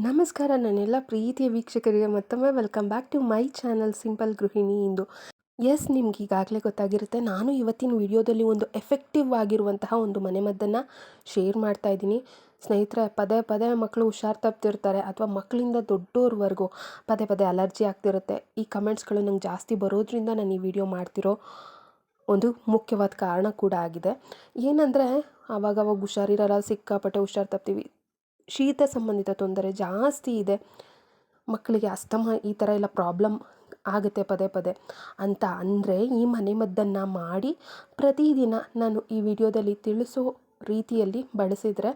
ನಮಸ್ಕಾರ ನನ್ನೆಲ್ಲ ಪ್ರೀತಿಯ ವೀಕ್ಷಕರಿಗೆ ಮತ್ತೊಮ್ಮೆ welcome back to my channel simple Gruhini ಇಂದು. ನಿಮ್ಗೆ ಈಗಾಗಲೇ ಗೊತ್ತಾಗಿರುತ್ತೆ, ನಾನು ಇವತ್ತಿನ ವಿಡಿಯೋದಲ್ಲಿ ಒಂದು ಎಫೆಕ್ಟಿವ್ ಆಗಿರುವಂತಹ ಒಂದು ಮನೆಮದ್ದನ್ನು ಶೇರ್ ಮಾಡ್ತಾ ಇದ್ದೀನಿ. ಸ್ನೇಹಿತರೆ, ಪದೇ ಪದೇ ಮಕ್ಕಳು ಹುಷಾರು ತಪ್ತಿರ್ತಾರೆ ಅಥವಾ ಮಕ್ಕಳಿಂದ ದೊಡ್ಡೋರ್ವರೆಗೂ ಪದೇ ಪದೇ ಅಲರ್ಜಿ ಆಗ್ತಿರುತ್ತೆ. ಈ ಕಮೆಂಟ್ಸ್ಗಳು ನಂಗೆ ಜಾಸ್ತಿ ಬರೋದ್ರಿಂದ ನಾನು ಈ ವಿಡಿಯೋ ಮಾಡ್ತಿರೋ ಒಂದು ಮುಖ್ಯವಾದ ಕಾರಣ ಕೂಡ ಆಗಿದೆ. ಏನಂದರೆ, ಆವಾಗವಾಗ ಹುಷಾರಿರಲ್ಲ, ಸಿಕ್ಕಾಪಟ್ಟೆ ಹುಷಾರು ತಪ್ತೀವಿ, ಶೀತ ಸಂಬಂಧಿತ ತೊಂದರೆ ಜಾಸ್ತಿ ಇದೆ, ಮಕ್ಕಳಿಗೆ ಅಸ್ತಮ ಈ ಥರ ಎಲ್ಲ ಪ್ರಾಬ್ಲಮ್ ಆಗುತ್ತೆ ಪದೇ ಪದೇ ಅಂತ ಅಂದರೆ ಈ ಮನೆಮದ್ದನ್ನು ಮಾಡಿ ಪ್ರತಿದಿನ ನಾನು ಈ ವಿಡಿಯೋದಲ್ಲಿ ತಿಳಿಸೋ ರೀತಿಯಲ್ಲಿ ಬಳಸಿದರೆ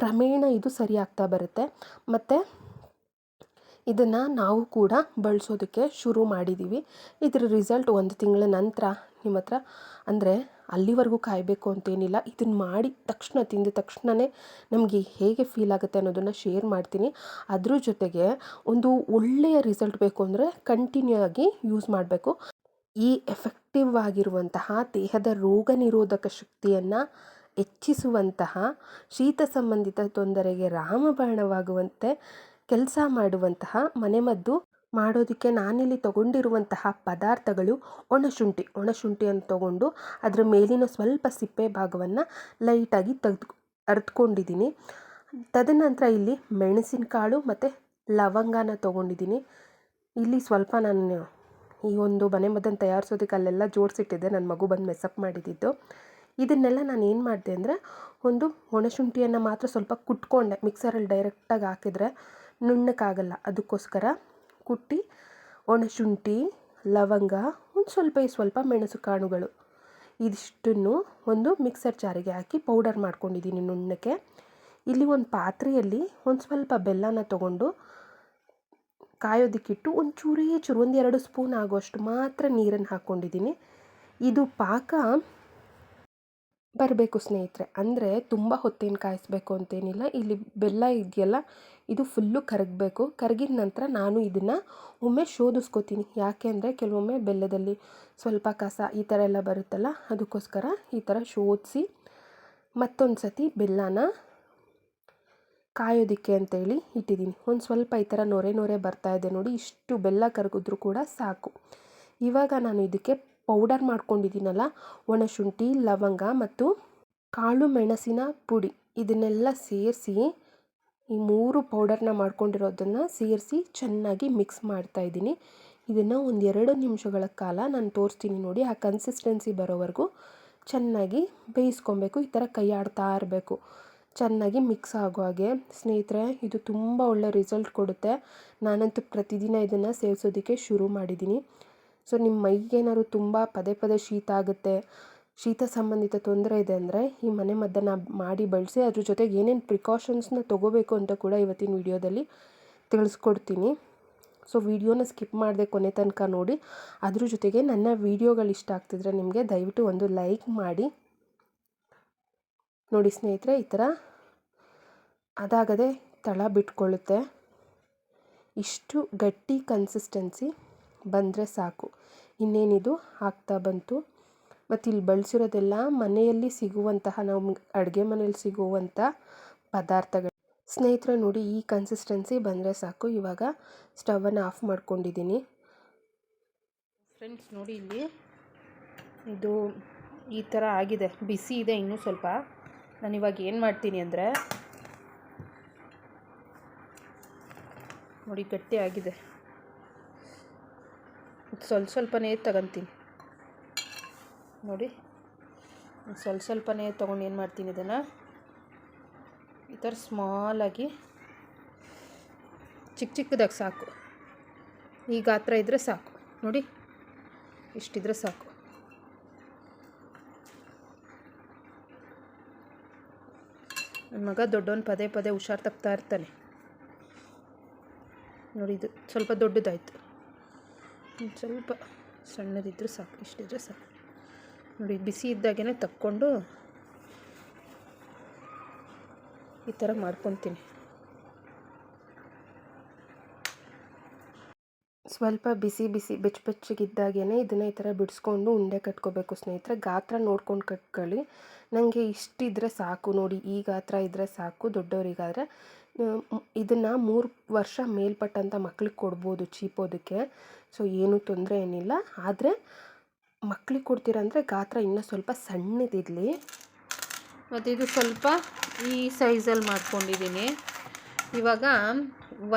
ಕ್ರಮೇಣ ಇದು ಸರಿಯಾಗ್ತಾ ಬರುತ್ತೆ. ಮತ್ತು ಇದನ್ನು ನಾವು ಕೂಡ ಬಳಸೋದಕ್ಕೆ ಶುರು ಮಾಡಿದ್ದೀವಿ. ಇದರ ರಿಸಲ್ಟ್ 1 ತಿಂಗಳ ನಂತರ ನಿಮ್ಮ ಹತ್ರ, ಅಂದರೆ ಅಲ್ಲಿವರೆಗೂ ಕಾಯಬೇಕು ಅಂತೇನಿಲ್ಲ. ಇದನ್ನು ಮಾಡಿ ತಕ್ಷಣ ತಿಂದ ತಕ್ಷಣವೇ ನಮಗೆ ಹೇಗೆ ಫೀಲ್ ಆಗುತ್ತೆ ಅನ್ನೋದನ್ನು ಶೇರ್ ಮಾಡ್ತೀನಿ. ಅದ್ರ ಜೊತೆಗೆ ಒಂದು ಒಳ್ಳೆಯ ರಿಸಲ್ಟ್ ಬೇಕು ಅಂದರೆ ಕಂಟಿನ್ಯೂ ಆಗಿ ಯೂಸ್ ಮಾಡಬೇಕು. ಈ ಎಫೆಕ್ಟಿವ್ ಆಗಿರುವಂತಹ ದೇಹದ ರೋಗ ನಿರೋಧಕ ಶಕ್ತಿಯನ್ನು ಹೆಚ್ಚಿಸುವಂತಹ, ಶೀತ ಸಂಬಂಧಿತ ತೊಂದರೆಗೆ ರಾಮಬಾಣವಾಗುವಂತೆ ಕೆಲಸ ಮಾಡುವಂತಹ ಮನೆಮದ್ದು ಮಾಡೋದಕ್ಕೆ ನಾನಿಲ್ಲಿ ತಗೊಂಡಿರುವಂತಹ ಪದಾರ್ಥಗಳು ಒಣಶುಂಠಿಯನ್ನು ತಗೊಂಡು ಅದರ ಮೇಲಿನ ಸ್ವಲ್ಪ ಸಿಪ್ಪೆ ಭಾಗವನ್ನು ಲೈಟಾಗಿ ಅರ್ತ್ಕೊಂಡಿದ್ದೀನಿ. ತದನಂತರ ಇಲ್ಲಿ ಮೆಣಸಿನಕಾಳು ಮತ್ತು ಲವಂಗನ ತೊಗೊಂಡಿದ್ದೀನಿ. ಇಲ್ಲಿ ಸ್ವಲ್ಪ ನಾನು ಈ ಒಂದು ಮನೆಮದ್ದನ್ನು ತಯಾರಿಸೋದಕ್ಕೆ ಅಲ್ಲೆಲ್ಲ ಜೋಡಿಸಿಟ್ಟಿದ್ದೆ, ನನ್ನ ಮಗು ಬಂದು ಮೆಸಪ್ ಮಾಡಿದ್ದು. ಇದನ್ನೆಲ್ಲ ನಾನು ಏನು ಮಾಡಿದೆ ಅಂದರೆ, ಒಂದು ಒಣಶುಂಠಿಯನ್ನು ಮಾತ್ರ ಸ್ವಲ್ಪ ಕುಟ್ಕೊಂಡೆ. ಮಿಕ್ಸರಲ್ಲಿ ಡೈರೆಕ್ಟಾಗಿ ಹಾಕಿದರೆ ನುಣ್ಣಕ್ಕಾಗಲ್ಲ, ಅದಕ್ಕೋಸ್ಕರ ಕುಟ್ಟಿ ಒಣಶುಂಠಿ, ಲವಂಗ, ಒಂದು ಸ್ವಲ್ಪ ಮೆಣಸು ಕಾಳುಗಳು, ಇದಿಷ್ಟನ್ನು ಒಂದು ಮಿಕ್ಸರ್ ಜಾರಿಗೆ ಹಾಕಿ ಪೌಡರ್ ಮಾಡ್ಕೊಂಡಿದ್ದೀನಿ ನುಣ್ಣಕ್ಕೆ. ಇಲ್ಲಿ ಒಂದು ಪಾತ್ರೆಯಲ್ಲಿ ಒಂದು ಸ್ವಲ್ಪ ಬೆಲ್ಲನ ತೊಗೊಂಡು ಕಾಯೋದಕ್ಕಿಟ್ಟು ಚೂರು 1-2 ಸ್ಪೂನ್ ಆಗುವಷ್ಟು ಮಾತ್ರ ನೀರನ್ನು ಹಾಕ್ಕೊಂಡಿದ್ದೀನಿ. ಇದು ಪಾಕ ಬರಬೇಕು ಸ್ನೇಹಿತರೆ, ಅಂದರೆ ತುಂಬ ಹೊತ್ತೇನು ಕಾಯಿಸ್ಬೇಕು ಅಂತೇನಿಲ್ಲ. ಇಲ್ಲಿ ಬೆಲ್ಲ ಇದೆಯಲ್ಲ, ಇದು ಫುಲ್ಲು ಕರಗಬೇಕು. ಕರಗಿದ ನಂತರ ನಾನು ಇದನ್ನು ಒಮ್ಮೆ ಶೋಧಿಸ್ಕೋತೀನಿ. ಯಾಕೆ ಅಂದರೆ ಕೆಲವೊಮ್ಮೆ ಬೆಲ್ಲದಲ್ಲಿ ಸ್ವಲ್ಪ ಕಸ ಈ ಥರ ಎಲ್ಲ ಬರುತ್ತಲ್ಲ, ಅದಕ್ಕೋಸ್ಕರ ಈ ಥರ ಶೋಧಿಸಿ ಮತ್ತೊಂದು ಸತಿ ಬೆಲ್ಲನ ಕಾಯೋದಕ್ಕೆ ಅಂತೇಳಿ ಇಟ್ಟಿದ್ದೀನಿ. ಒಂದು ಸ್ವಲ್ಪ ಈ ಥರ ನೊರೆ ಬರ್ತಾ ಇದೆ ನೋಡಿ, ಇಷ್ಟು ಬೆಲ್ಲ ಕರಗಿದ್ರೂ ಕೂಡ ಸಾಕು. ಇವಾಗ ನಾನು ಇದಕ್ಕೆ ಪೌಡರ್ ಮಾಡ್ಕೊಂಡಿದ್ದೀನಲ್ಲ, ಒಣಶುಂಠಿ, ಲವಂಗ ಮತ್ತು ಕಾಳು ಮೆಣಸಿನ ಪುಡಿ, ಇದನ್ನೆಲ್ಲ ಸೇರಿಸಿ ಈ 3 ಪೌಡರ್ನ ಮಾಡ್ಕೊಂಡಿರೋದನ್ನು ಸೇರಿಸಿ ಚೆನ್ನಾಗಿ ಮಿಕ್ಸ್ ಮಾಡ್ತಾಯಿದ್ದೀನಿ. ಇದನ್ನು 1-2 ನಿಮಿಷಗಳ ಕಾಲ ನಾನು ತೋರಿಸ್ತೀನಿ ನೋಡಿ, ಆ ಕನ್ಸಿಸ್ಟೆನ್ಸಿ ಬರೋವರೆಗೂ ಚೆನ್ನಾಗಿ ಬೇಯಿಸ್ಕೊಬೇಕು. ಈ ಥರ ಕೈ ಆಡ್ತಾ ಇರಬೇಕು, ಚೆನ್ನಾಗಿ ಮಿಕ್ಸ್ ಆಗೋ ಹಾಗೆ. ಸ್ನೇಹಿತರೆ, ಇದು ತುಂಬ ಒಳ್ಳೆ ರಿಸಲ್ಟ್ ಕೊಡುತ್ತೆ. ನಾನಂತೂ ಪ್ರತಿದಿನ ಇದನ್ನು ಸೇವಿಸೋದಕ್ಕೆ ಶುರು ಮಾಡಿದ್ದೀನಿ. ಸೊ ನಿಮ್ಮ ಮೈಗೇನಾದ್ರು ತುಂಬ ಪದೇ ಪದೇ ಶೀತ ಆಗುತ್ತೆ, ಶೀತ ಸಂಬಂಧಿತ ತೊಂದರೆ ಇದೆ ಅಂದರೆ ಈ ಮನೆಮದ್ದನ್ನು ಮಾಡಿ ಬಳಸಿ. ಅದ್ರ ಜೊತೆಗೆ ಏನೇನು ಪ್ರಿಕಾಷನ್ಸ್ನ ತೊಗೋಬೇಕು ಅಂತ ಕೂಡ ಇವತ್ತಿನ ವಿಡಿಯೋದಲ್ಲಿ ತಿಳಿಸ್ಕೊಡ್ತೀನಿ. ಸೊ ವಿಡಿಯೋನ ಸ್ಕಿಪ್ ಮಾಡದೆ ಕೊನೆ ತನಕ ನೋಡಿ. ಅದ್ರ ಜೊತೆಗೆ ನನ್ನ ವಿಡಿಯೋಗಳು ಇಷ್ಟ ಆಗ್ತಿದ್ರೆ ನಿಮಗೆ ದಯವಿಟ್ಟು ಒಂದು ಲೈಕ್ ಮಾಡಿ. ನೋಡಿ ಸ್ನೇಹಿತರೆ, ಈ ಥರ ಅದಾಗದೆ ತಳ ಬಿಟ್ಕೊಳ್ಳುತ್ತೆ. ಇಷ್ಟು ಗಟ್ಟಿ ಕನ್ಸಿಸ್ಟೆನ್ಸಿ ಬಂದರೆ ಸಾಕು. ಇನ್ನೇನಿದು ಆಗ್ತಾ ಬಂತು. ಮತ್ತು ಇಲ್ಲಿ ಬಳಸಿರೋದೆಲ್ಲ ಮನೆಯಲ್ಲಿ ಸಿಗುವಂತಹ, ನಾವು ಅಡುಗೆ ಮನೆಯಲ್ಲಿ ಸಿಗುವಂಥ ಪದಾರ್ಥಗಳು ಸ್ನೇಹಿತರೆ. ನೋಡಿ, ಈ ಕನ್ಸಿಸ್ಟೆನ್ಸಿ ಬಂದರೆ ಸಾಕು. ಇವಾಗ ಸ್ಟವನ್ನು ಆಫ್ ಮಾಡ್ಕೊಂಡಿದ್ದೀನಿ. ಫ್ರೆಂಡ್ಸ್ ನೋಡಿ, ಇಲ್ಲಿ ಇದು ಈ ಥರ ಆಗಿದೆ, ಬಿಸಿ ಇದೆ ಇನ್ನೂ ಸ್ವಲ್ಪ. ನಾನಿವಾಗ ಏನು ಮಾಡ್ತೀನಿ ಅಂದರೆ, ನೋಡಿ ಗಟ್ಟಿ ಆಗಿದೆ, ಸ್ವಲ್ಪನೇ ತಗೊತೀನಿ ನೋಡಿ. ಸ್ವಲ್ಪನೇ ತೊಗೊಂಡು ಏನು ಮಾಡ್ತೀನಿ, ಇದನ್ನು ಈ ಥರ ಸ್ಮಾಲಾಗಿ ಚಿಕ್ಕದಾಗಿ ಸಾಕು. ಈ ಗಾತ್ರ ಇದ್ದರೆ ಸಾಕು ನೋಡಿ, ಇಷ್ಟಿದ್ರೆ ಸಾಕು. ನನ್ನ ಮಗ ದೊಡ್ಡವನು ಪದೇ ಪದೇ ಹುಷಾರು ತಪ್ತಾ ಇರ್ತಾನೆ ನೋಡಿ. ಇದು ಸ್ವಲ್ಪ ದೊಡ್ಡದಾಯಿತು, ಸ್ವಲ್ಪ ಸಣ್ಣದಿದ್ದರೂ ಸಾಕು, ಇಷ್ಟಿದ್ರೆ ಸಾಕು ನೋಡಿ. ಬಿಸಿ ಇದ್ದಾಗೇ ತಕ್ಕೊಂಡು ಈ ಥರ ಮಾಡ್ಕೊತೀನಿ. ಸ್ವಲ್ಪ ಬಿಸಿ ಬಿಸಿ ಬೆಚ್ಚಗಿದ್ದಾಗೇ ಇದನ್ನು ಈ ಥರ ಬಿಡಿಸ್ಕೊಂಡು ಉಂಡೆ ಕಟ್ಕೋಬೇಕು ಸ್ನೇಹಿತರೆ. ಗಾತ್ರ ನೋಡ್ಕೊಂಡು ಕಟ್ಕೊಳ್ಳಿ. ನನಗೆ ಇಷ್ಟಿದ್ರೆ ಸಾಕು ನೋಡಿ, ಈ ಗಾತ್ರ ಇದ್ದರೆ ಸಾಕು. ದೊಡ್ಡವರಿಗಾದರೆ ಇದನ್ನು 3 ವರ್ಷ ಮೇಲ್ಪಟ್ಟಂಥ ಮಕ್ಳಿಗೆ ಕೊಡ್ಬೋದು ಚೀಪೋದಕ್ಕೆ. ಸೊ ಏನೂ ತೊಂದರೆ ಏನಿಲ್ಲ. ಆದರೆ ಮಕ್ಳಿಗೆ ಕೊಡ್ತೀರಂದರೆ ಗಾತ್ರ ಇನ್ನೂ ಸ್ವಲ್ಪ ಸಣ್ಣದಿರಲಿ. ಮತ್ತು ಇದು ಸ್ವಲ್ಪ ಈ ಸೈಜಲ್ಲಿ ಮಾಡ್ಕೊಂಡಿದ್ದೀನಿ. ಇವಾಗ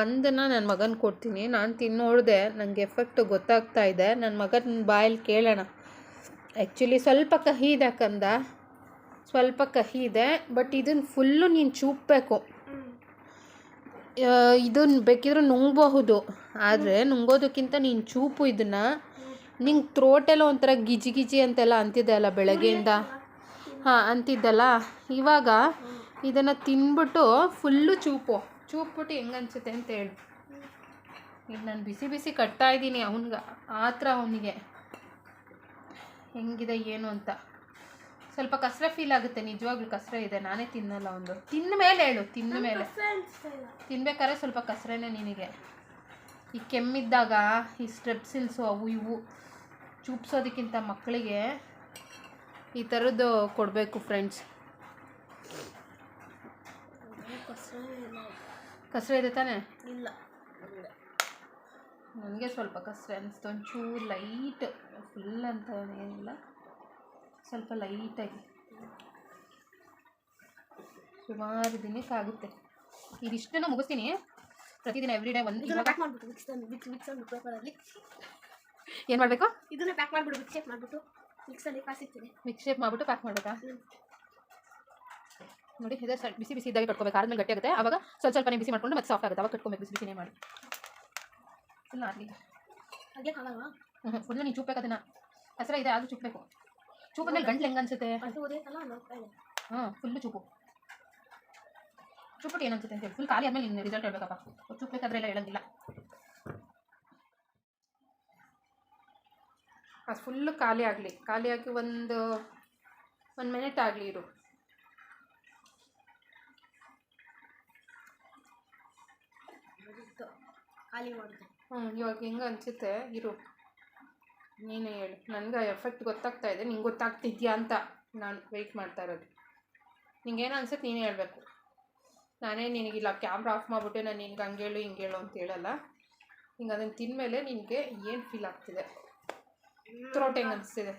ಒಂದನ್ನು ನನ್ನ ಮಗನಿಗೆ ಕೊಡ್ತೀನಿ. ನಾನು ತಿನ್ನೋಡ್ದೆ, ನನಗೆ ಎಫೆಕ್ಟ್ ಗೊತ್ತಾಗ್ತಾ ಇದೆ. ನನ್ನ ಮಗನ ಬಾಯಲ್ಲಿ ಕೇಳೋಣ. ಆ್ಯಕ್ಚುಲಿ ಸ್ವಲ್ಪ ಕಹಿ ಇದೆ ಕಂದ, ಸ್ವಲ್ಪ ಕಹಿ ಇದೆ. ಬಟ್ ಇದನ್ನು ಫುಲ್ಲು ನೀನು ಚೂಪಬೇಕು. ಇದನ್ನು ಬೇಕಿದ್ರೆ ನುಂಗಬಹುದು, ಆದರೆ ನುಂಗೋದಕ್ಕಿಂತ ನೀನು ಚೂಪು ಇದನ್ನು. ನಿಂಗೆ ಥ್ರೋಟೆಲ್ಲ ಒಂಥರ ಗಿಜಿ ಗಿಜಿ ಅಂತೆಲ್ಲ ಅಂತಿದ್ದೆ ಅಲ್ಲ ಬೆಳಗ್ಗೆಯಿಂದ. ಹಾಂ ಅಂತಿದ್ದಲ್ಲ. ಇವಾಗ ಇದನ್ನು ತಿನ್ಬಿಟ್ಟು ಫುಲ್ಲು ಚೂಪ್ಬಿಟ್ಟು ಹೆಂಗೆ ಅನಿಸುತ್ತೆ ಅಂತ ಹೇಳು. ಈಗ ನಾನು ಬಿಸಿ ಬಿಸಿ ಕಟ್ತಾಯಿದ್ದೀನಿ ಅವನಿಗೆ, ಆ ಥರ ಅವನಿಗೆ ಹೆಂಗಿದೆ ಏನು ಅಂತ. ಸ್ವಲ್ಪ ಕಸರೆ ಫೀಲ್ ಆಗುತ್ತೆ, ನಿಜವಾಗ್ಲೂ ಕಸರೆ ಇದೆ. ನಾನೇ ತಿನ್ನಲ್ಲ. ಒಂದು ತಿಂದ ಮೇಲೆ ಹೇಳು, ತಿಂದ ಮೇಲೆ. ತಿನ್ಬೇಕಾದ್ರೆ ಸ್ವಲ್ಪ ಕಸರೆನೇ ನಿನಗೆ. ಈ ಕೆಮ್ಮಿದ್ದಾಗ ಈ ಸ್ಟ್ರೆಪ್ಸಿಲ್ಸು ಅವು ಇವು ಚೂಪ್ಸೋದಕ್ಕಿಂತ ಮಕ್ಕಳಿಗೆ ಈ ಥರದ್ದು ಕೊಡಬೇಕು ಫ್ರೆಂಡ್ಸ್. ಕಸರೆ ಇದೆ ತಾನೇ? ಇಲ್ಲ, ನನಗೆ ಸ್ವಲ್ಪ ಕಸರೆ ಅನಿಸ್ತು. ಒಂಚೂರು ಲೈಟ್, ಫುಲ್ ಅಂತ ಏನಿಲ್ಲ, ಸ್ವಲ್ಪ ಲೈಟಾಗಿ. ಸುಮಾರು ದಿನಕ್ಕಾಗುತ್ತೆ. ಇದಿಷ್ಟನ್ನು ಮುಗಿಸ್ತೀನಿ ಪ್ರತಿದಿನ ಎವ್ರಿಡೇ. ಒಂದು ಏನು ಮಾಡಬೇಕು? ಇದನ್ನು ಪ್ಯಾಕ್ ಮಾಡಿಬಿಟ್ಟು ಮಿಕ್ಸ್ ಶೇಪ್ ಮಾಡಿಬಿಟ್ಟು ಮಿಕ್ಸಲ್ಲಿ ಕಾಸಿರ್ತೀನಿ. ಮಿಕ್ಸ್ ಶೇಪ್ ಮಾಡಿಬಿಟ್ಟು ಪ್ಯಾಕ್ ಮಾಡಬೇಕಾ? ನೋಡಿ, ಇದೆ ಬಿಸಿ ಬಿಸಿ ಇದ್ದಾಗೆ ಕಟ್ಕೋಬೇಕು. ಆದ್ಮೇಲೆ ಗಟ್ಟಿ ಆಗುತ್ತೆ. ಆವಾಗ ಸ್ವಲ್ಪನೇ ಬಿಸಿ ಮಾಡ್ಕೊಂಡು ಮತ್ತೆ ಸಾಫ್ಟ್ ಆಗುತ್ತೆ. ಅವಾಗ ಕಟ್ಕೊಬೇಕು. ಬಿಸಿ ಬಿಸಿನೇ ಮಾಡಿ ಫುಲ್ ಆಗಲಿ. ಹಾಗೆ ಕಾಲಲ್ವಾ? ಫುಲ್ಲು ನೀನು ಚೂಪಬೇಕು. ಅದನ್ನು ಹಸಿರ ಇದೆ ಆದರೂ ಚುಪ್ಪಬೇಕು. ಚೂಪಲ್ಲಿ ಗಂಟ್ಲು ಹೆಂಗೆ ಅನ್ಸುತ್ತೆ? ಹಾಂ, ಫುಲ್ಲು ಚೂಪಟ್ಟು ಏನು ಅನ್ಸುತ್ತೆ ಅಂತ ಹೇಳಿ. ಫುಲ್ ಖಾಲಿ ಆದಮೇಲೆ ನೀನು ರಿಸಲ್ಟ್ ಹೇಳ್ಬೇಕಪ್ಪ. ಚೂಪಬೇಕಾದ್ರೆ ಎಲ್ಲ ಹೇಳಂಗಿಲ್ಲ. ಅದು ಫುಲ್ಲು ಖಾಲಿಯಾಗಿ ಒಂದು ಮಿನಿಟ್ ಆಗಲಿ ಇರು. ಇವಾಗ ಹೆಂಗೆ ಅನಿಸುತ್ತೆ ಇರು, ನೀನೇ ಹೇಳು. ನನಗೆ ಎಫೆಕ್ಟ್ ಗೊತ್ತಾಗ್ತಾ ಇದೆ, ನಿಂಗೆ ಗೊತ್ತಾಗ್ತಿದ್ಯಾ ಅಂತ ನಾನು ವೆಯ್ಟ್ ಮಾಡ್ತಾ ಇರೋದು. ನಿಂಗೇನು ಅನ್ಸುತ್ತೆ ನೀನೇ ಹೇಳಬೇಕು. ನಾನೇ ನಿನಗಿಲ್ಲ ಕ್ಯಾಮ್ರಾ ಆಫ್ ಮಾಡಿಬಿಟ್ಟೆ ನಾನು ನಿನ್ಗೆ ಹಂಗೇಳು ಹಿಂಗೇಳು ಅಂತ ಹೇಳಲ್ಲ. ಹಿಂಗೆ ಅದನ್ನು ತಿಂದಮೇಲೆ ನಿನಗೆ ಏನು ಫೀಲ್ ಆಗ್ತಿದೆ? ಥ್ರೋಟ್ ಹೆಂಗೆ ಅನಿಸ್ತಿದೆ?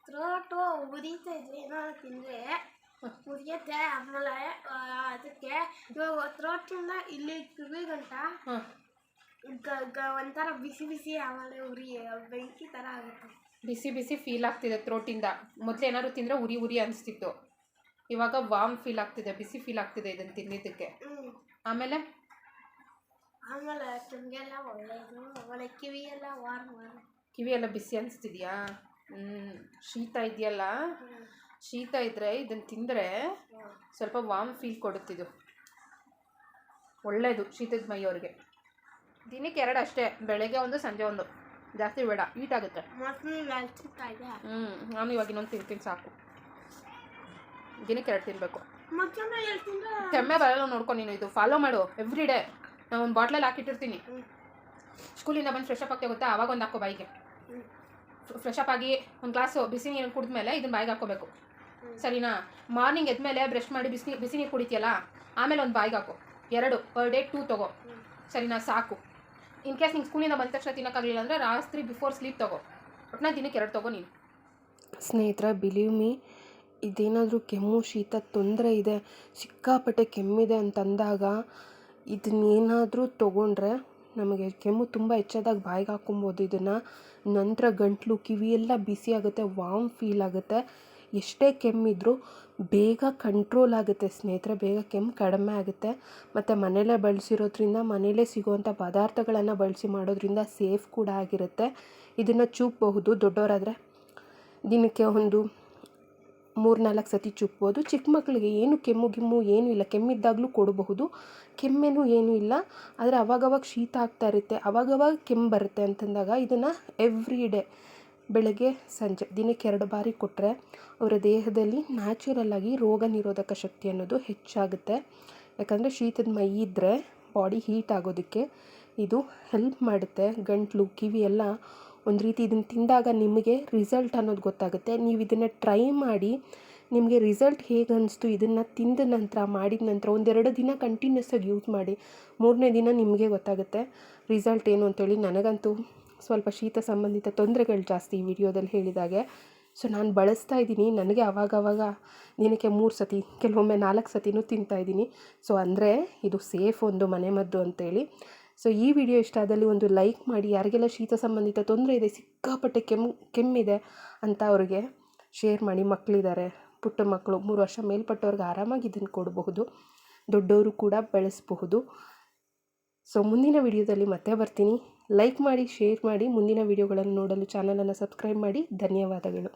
ಥ್ರೋಟು ಉರಿತಾ ಇದ್ರೆ ಏನಾದ್ರು ತಿಂದರೆ ಉರಿಯುತ್ತೆ. ಆಮೇಲೆ ಅದಕ್ಕೆ ಇವಾಗ ಥ್ರೋಟಿಂದ ಇಲ್ಲಿ ಕಿವಿ ಗಂಟ ಒಂಥರ ಬಿಸಿ ಬಿಸಿ, ಆಮೇಲೆ ಉರಿ ಬೆಂಕಿ ಥರ ಆಗುತ್ತೆ. ಬಿಸಿ ಬಿಸಿ ಫೀಲ್ ಆಗ್ತಿದೆ ಥ್ರೋಟಿಂದ. ಮೊದಲು ಏನಾದ್ರು ತಿಂದರೆ ಉರಿ ಅನಿಸ್ತಿತ್ತು. ಇವಾಗ ವಾಮ್ ಫೀಲ್ ಆಗ್ತಿದೆ, ಬಿಸಿ ಫೀಲ್ ಆಗ್ತಿದೆ ಇದನ್ನು ತಿಂದಿದ್ದಕ್ಕೆ. ಆಮೇಲೆ ತುಂಗೆಲ್ಲ ಒಳ್ಳೆಯದು. ಆಮೇಲೆ ಕಿವಿಯೆಲ್ಲ ಕಿವಿಯೆಲ್ಲ ಬಿಸಿ ಅನಿಸ್ತಿದ್ಯಾ? ಶೀತ ಇದೆಯಲ್ಲ, ಶೀತ ಇದ್ದರೆ ಇದನ್ನು ತಿಂದರೆ ಸ್ವಲ್ಪ ವಾಮ್ ಫೀಲ್ ಕೊಡುತ್ತಿದ್ದು. ಒಳ್ಳೆಯದು ಶೀತದ ಮೈಯವ್ರಿಗೆ. ದಿನಕ್ಕೆ 2 ಅಷ್ಟೇ, ಬೆಳಗ್ಗೆ ಒಂದು ಸಂಜೆ ಒಂದು, ಜಾಸ್ತಿ ಬೇಡ, ಹೀಟ್ ಆಗುತ್ತೆ. ನಾನು ಇವಾಗ ಇನ್ನೊಂದು ತಿಂತೀನಿ ಸಾಕು. ದಿನಕ್ಕೆ 2 ತಿನ್ನಬೇಕು. ಕೆಮ್ಮೆ ಬರಲ್ಲ ನೋಡ್ಕೊ ನೀನು. ಇದು ಫಾಲೋ ಮಾಡು ಎವ್ರಿ ಡೇ. ನಾನು ಒಂದು ಬಾಟ್ಲಲ್ಲಿ ಹಾಕಿಟ್ಟಿರ್ತೀನಿ. ಸ್ಕೂಲಿಂದ ಬಂದು ಫ್ರೆಶ್ ಅಪ್ ಆಗ್ತಾ ಗೊತ್ತಾ, ಆವಾಗ ಒಂದು ಹಾಕೋ ಬಾಯಿಗೆ. ಫ್ರೆಶ್ ಅಪ್ ಆಗಿ ಒಂದು ಗ್ಲಾಸು ಬಿಸಿ ನೀರು ಕುಡಿದ್ಮೇಲೆ ಇದನ್ನು ಬಾಯಿಗೆ ಹಾಕ್ಕೋಬೇಕು, ಸರಿನಾ? ಮಾರ್ನಿಂಗ್ ಎದ್ಮೇಲೆ ಬ್ರಷ್ ಮಾಡಿ ಬಿಸಿ ನೀರು ಕುಡಿತೀಯಲ್ಲ, ಆಮೇಲೆ ಒಂದು ಬಾಯಿಗೆ ಹಾಕೋ. 2 ಪರ್ ಡೇ 2 ತಗೋ, ಸರಿನಾ? ಸಾಕು. ಇನ್ ಕೇಸ್ ನಿಂಗೆ ಸ್ಕೂಲಿಂದ ಬಂದ ತಕ್ಷಣ ತಿನ್ನೋಕ್ಕಾಗಲಿಲ್ಲ ಅಂದರೆ ರಾತ್ರಿ ಬಿಫೋರ್ ಸ್ಲೀಪ್ ತಗೋ. ಒಟ್ಟಿನ ದಿನಕ್ಕೆ 2 ತಗೋ ನೀನು. ಸ್ನೇಹಿತರೆ, ಬಿಲೀವ್ ಮೀ, ಇದೇನಾದರೂ ಕೆಮ್ಮು ಶೀತ ತೊಂದರೆ ಇದೆ, ಸಿಕ್ಕಾಪಟ್ಟೆ ಕೆಮ್ಮಿದೆ ಅಂತಂದಾಗ ಇದನ್ನೇನಾದರೂ ತೊಗೊಂಡ್ರೆ ನಮಗೆ ಕೆಮ್ಮು ತುಂಬ ಹೆಚ್ಚಾದಾಗ ಬಾಯಿಗೆ ಹಾಕ್ಕೊಬೋದು ಇದನ್ನು. ನಂತರ ಗಂಟಲು ಕಿವಿಯೆಲ್ಲ ಬಿಸಿ ಆಗುತ್ತೆ, ವಾಮ್ ಫೀಲ್ ಆಗುತ್ತೆ. ಎಷ್ಟೇ ಕೆಮ್ಮಿದ್ರೂ ಬೇಗ ಕಂಟ್ರೋಲ್ ಆಗುತ್ತೆ ಸ್ನೇಹಿತರೆ, ಬೇಗ ಕೆಮ್ಮು ಕಡಿಮೆ ಆಗುತ್ತೆ. ಮತ್ತು ಮನೆಯಲ್ಲೇ ಬಳಸಿರೋದ್ರಿಂದ, ಮನೆಯಲ್ಲೇ ಸಿಗುವಂಥ ಪದಾರ್ಥಗಳನ್ನು ಬಳಸಿ ಮಾಡೋದ್ರಿಂದ ಸೇಫ್ ಕೂಡ ಆಗಿರುತ್ತೆ. ಇದನ್ನು ಚೂಪಬಹುದು. ದೊಡ್ಡವರಾದರೆ ದಿನಕ್ಕೆ ಒಂದು 3-4 ಸತಿ ಚುಪ್ಬೋದು. ಚಿಕ್ಕ ಮಕ್ಕಳಿಗೆ ಏನು ಕೆಮ್ಮು ಏನೂ ಇಲ್ಲ, ಕೆಮ್ಮಿದ್ದಾಗಲೂ ಕೊಡಬಹುದು, ಕೆಮ್ಮೇನೂ ಏನೂ ಇಲ್ಲ. ಆದರೆ ಅವಾಗವಾಗ ಶೀತ ಆಗ್ತಾ ಇರುತ್ತೆ, ಅವಾಗವಾಗ ಕೆಮ್ಮು ಬರುತ್ತೆ ಅಂತಂದಾಗ ಇದನ್ನು ಎವ್ರಿ ಡೇ ಬೆಳಗ್ಗೆ ಸಂಜೆ ದಿನಕ್ಕೆ 2 ಬಾರಿ ಕೊಟ್ಟರೆ ಅವರ ದೇಹದಲ್ಲಿ ನ್ಯಾಚುರಲ್ಲಾಗಿ ರೋಗ ನಿರೋಧಕ ಶಕ್ತಿ ಅನ್ನೋದು ಹೆಚ್ಚಾಗುತ್ತೆ. ಯಾಕಂದರೆ ಶೀತದ ಮೈ ಇದ್ದರೆ ಬಾಡಿ ಹೀಟ್ ಆಗೋದಕ್ಕೆ ಇದು ಹೆಲ್ಪ್ ಮಾಡುತ್ತೆ. ಗಂಟಲು ಕಿವಿ ಎಲ್ಲ ಒಂದು ರೀತಿ ಇದನ್ನು ತಿಂದಾಗ ನಿಮಗೆ ರಿಸಲ್ಟ್ ಅನ್ನೋದು ಗೊತ್ತಾಗುತ್ತೆ. ನೀವು ಇದನ್ನು ಟ್ರೈ ಮಾಡಿ ನಿಮಗೆ ರಿಸಲ್ಟ್ ಹೇಗೆ ಅನಿಸ್ತು ಇದನ್ನು ತಿಂದ ನಂತರ ಮಾಡಿದ ನಂತರ 1-2 ದಿನ ಕಂಟಿನ್ಯೂಸ್ ಆಗಿ ಯೂಸ್ ಮಾಡಿ. 3ನೇ ದಿನ ನಿಮಗೆ ಗೊತ್ತಾಗುತ್ತೆ ರಿಸಲ್ಟ್ ಏನು ಅಂತೇಳಿ. ನನಗಂತೂ ಸ್ವಲ್ಪ ಶೀತ ಸಂಬಂಧಿತ ತೊಂದರೆಗಳು ಜಾಸ್ತಿ ಈ ವಿಡಿಯೋದಲ್ಲಿ ಹೇಳಿದಾಗೆ. ಸೊ ನಾನು ಬಳಸ್ತಾ ಇದ್ದೀನಿ. ನನಗೆ ಆವಾಗವಾಗ ದಿನಕ್ಕೆ 3 ಸತಿ ಕೆಲವೊಮ್ಮೆ 4 ಸತಿನೂ ತಿಂತಾಯಿದ್ದೀನಿ. ಸೊ ಅಂದರೆ ಇದು ಸೇಫ್ ಒಂದು ಮನೆಮದ್ದು ಅಂತೇಳಿ. ಸೊ ಈ ವಿಡಿಯೋ ಇಷ್ಟ ಆದಲ್ಲಿ ಒಂದು ಲೈಕ್ ಮಾಡಿ. ಯಾರಿಗೆಲ್ಲ ಶೀತ ಸಂಬಂಧಿತ ತೊಂದರೆ ಇದೆ, ಸಿಕ್ಕಾಪಟ್ಟೆ ಕೆಮ್ಮಿದೆ ಅಂತ ಅವ್ರಿಗೆ ಶೇರ್ ಮಾಡಿ. ಮಕ್ಕಳಿದ್ದಾರೆ, ಪುಟ್ಟ ಮಕ್ಕಳು 3 ವರ್ಷ ಮೇಲ್ಪಟ್ಟವ್ರಿಗೆ ಆರಾಮಾಗಿ ಇದನ್ನು ಕೊಡಬಹುದು. ದೊಡ್ಡವರು ಕೂಡ ಬಳಸಬಹುದು. ಸೊ ಮುಂದಿನ ವಿಡಿಯೋದಲ್ಲಿ ಮತ್ತೆ ಬರ್ತೀನಿ. ಲೈಕ್ ಮಾಡಿ, ಶೇರ್ ಮಾಡಿ. ಮುಂದಿನ ವಿಡಿಯೋಗಳನ್ನು ನೋಡಲು ಚಾನಲನ್ನು ಸಬ್ಸ್ಕ್ರೈಬ್ ಮಾಡಿ. ಧನ್ಯವಾದಗಳು.